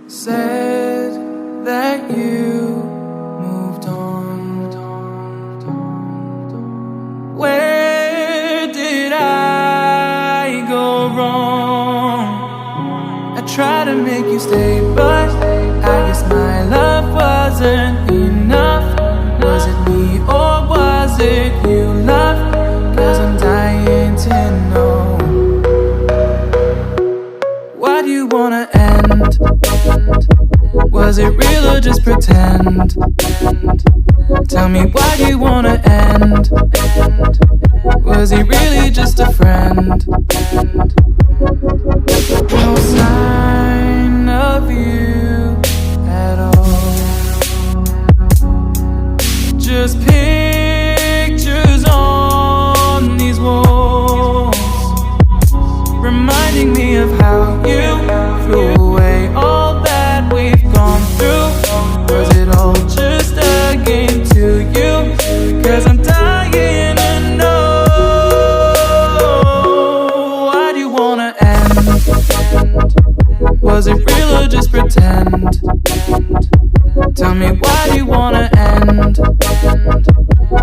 Said that you moved on. Where did I go wrong? I tried to make you stay, but I guess my love wasn't enough. Was it me or was it you, love? 'Cause I'm dying to know. Why do you wanna end? Was it real or just pretend? Tell me, why do you wanna end? Was he really just a friend? No sign of you at all. Just pictures on these walls, reminding me of how you threw away all that we've gone through. Was it all just a game to you? 'Cause I'm dying to know. Why do you wanna end? Was it real or just pretend? Tell me, why do you wanna end?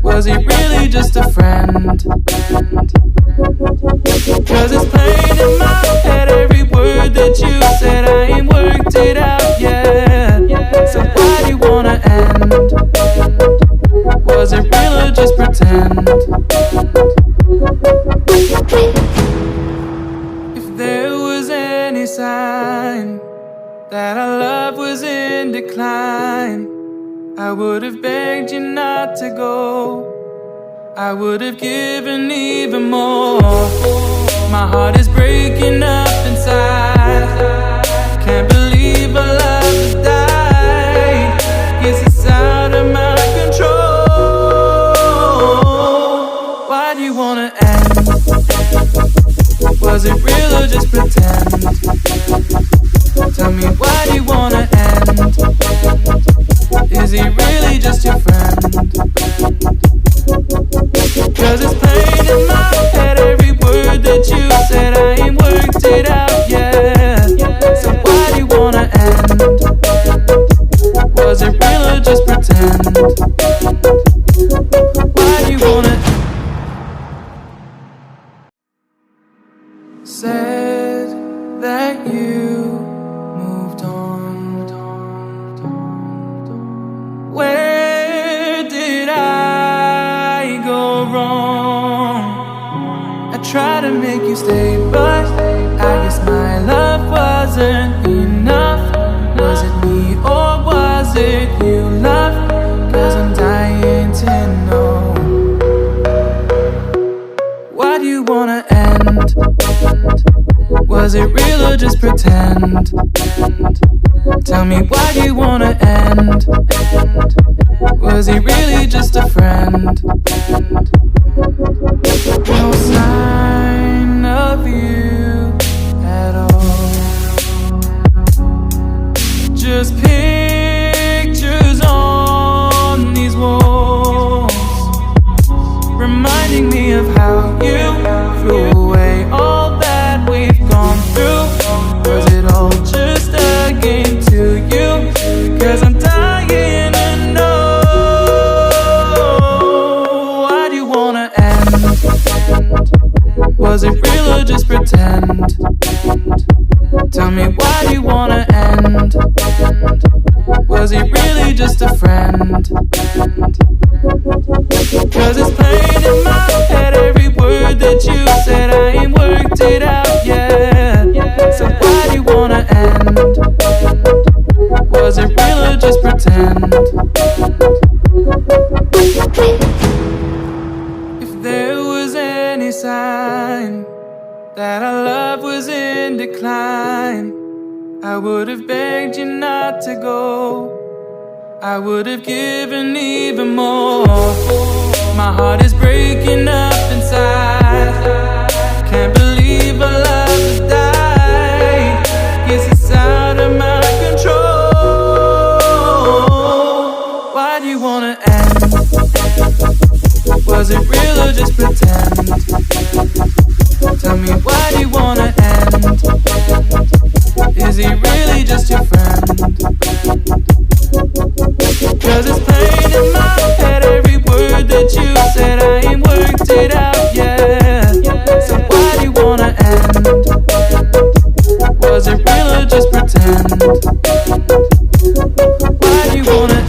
Was he really just a friend? 'Cause it's plain in my head, every word that you said, I ain't worked it out yet. So why do you wanna end? Was it real or just pretend? If there was any sign that our love was in decline, I would have begged you not to go. I would have given even more. My heart is breaking up inside. Can't believe our love has died. Guess it's out of my control. Why do you wanna end? Was it real or just pretend? Tell me, why do you wanna end? Is he really just your friend? 'Cause it's plain in my head, every word that you said, I ain't worked it out yet. So why do you wanna end? Was it real or just pretend? Why do you wanna? Said that you moved on. Where did I go wrong? I tried to make you stay, but I guess my love wasn't enough. Was it me or was it you, love? 'Cause I'm dying to know. Why do you wanna end? Was it real or just pretend? Tell me, why do you wanna end? Was he really just a friend? No sign of you at all. Just pictures on these walls, reminding me of how you threw away all that we've gone through. Was it all just a game to you? 'Cause I'm dying to know. Why do you wanna end? Was it real or just pretend? Tell me, why do you wanna end? Was he really just a friend? 'Cause it's plain in my head, every word that you said, I ain't worked it out yet. So why do you wanna end? Was it real or just pretend? If there was any sign that our love was in decline, I would have begged you not to go. I would have given even more. My heart is breaking up inside. Can't believe our love has died. Guess it's out of my control. Why do you wanna end? Was it real or just pretend? Tell me, why do you wanna end? Is he really just your friend? that you said I ain't worked it out yet. So why do you wanna end? Was it real or just pretend? Why do you wanna?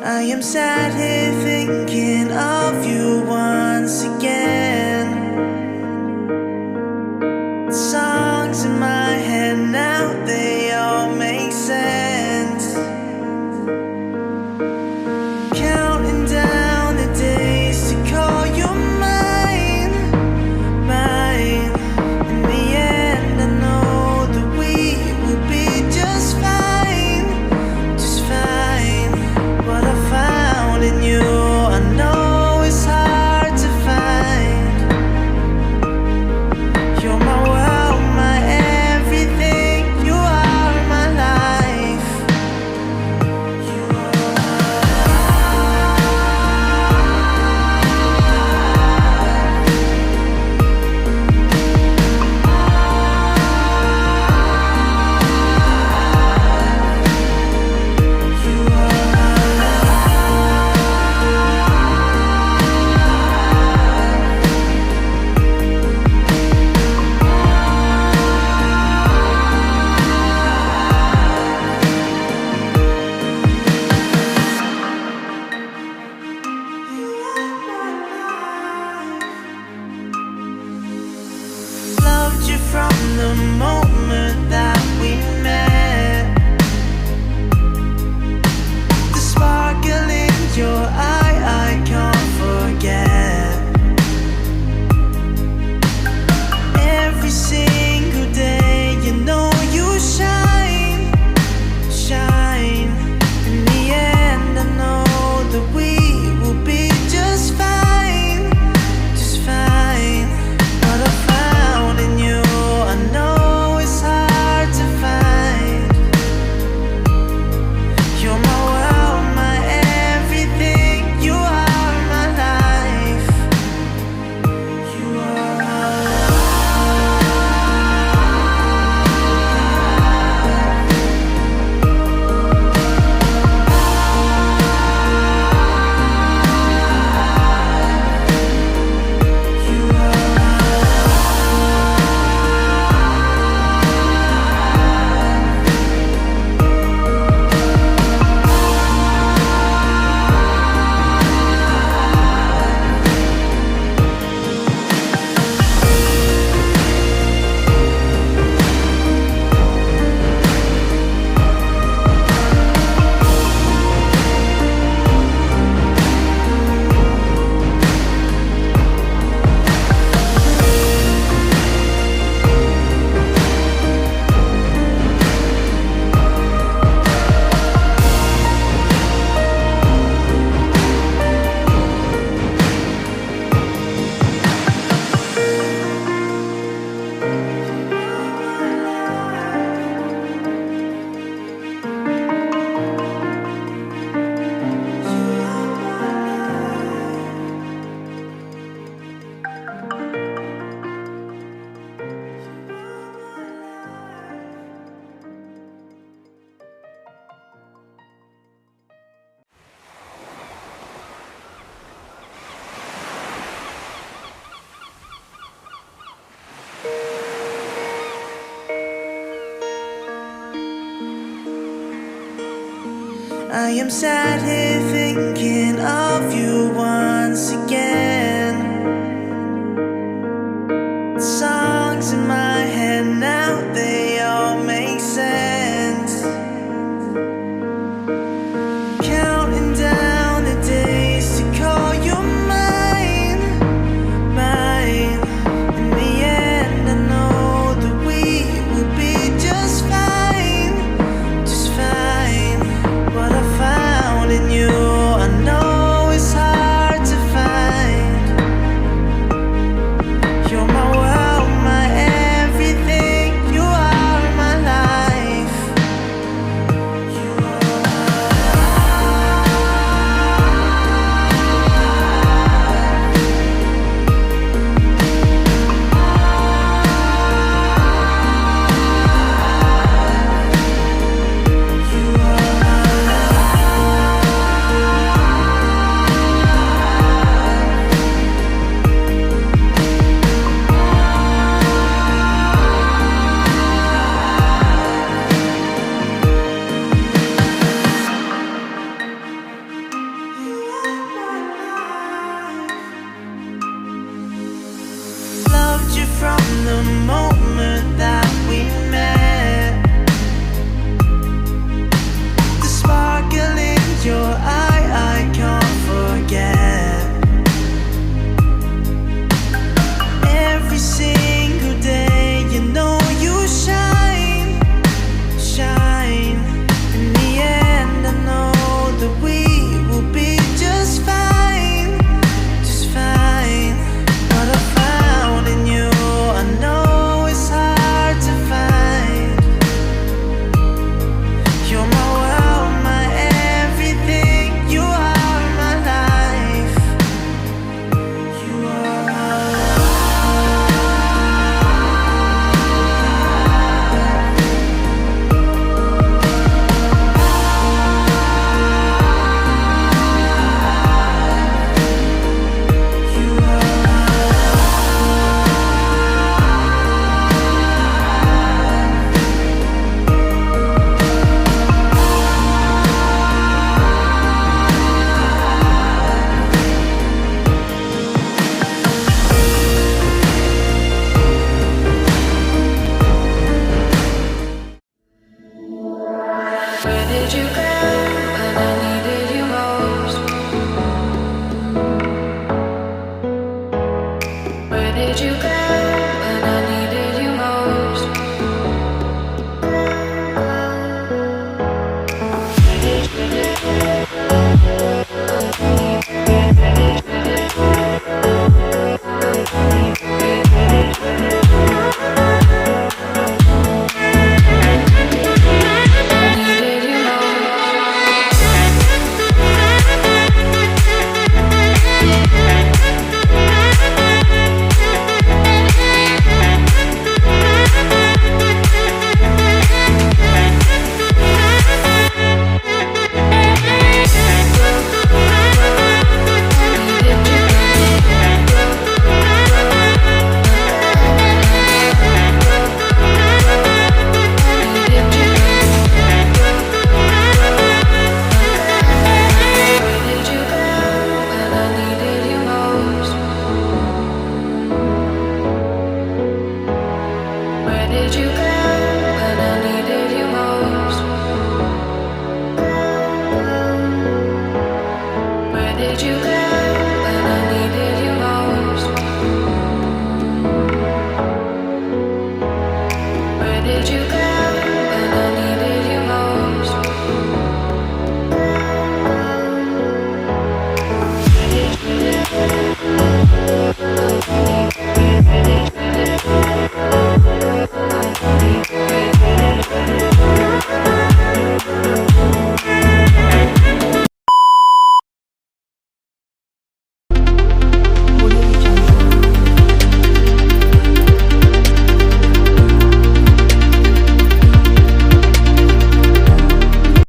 I am sat here thinking of you once again. Songs in my head now, they all make sense. Counting down the days to call you mine, mine. In the end, I know that we will be just fine, just fine. What I found in you, I know it's hard to find. You're my world, my everything. You are my life. You are loved you from the moment that we met. The sparkle in your eye, I can't forget. Every single day, you know you shine, shine. In the end, I know that we will be just fine, just fine. What I found in you, I know it's hard to find. You're my world, my everything. You are my life. You are my I am sat here thinking of you once again. Songs in my head now, they all make sense. Counting down the days to call you mine, mine. In the end, I know that we will be just fine, just fine. What I found in you, I know it's hard to find. you cry?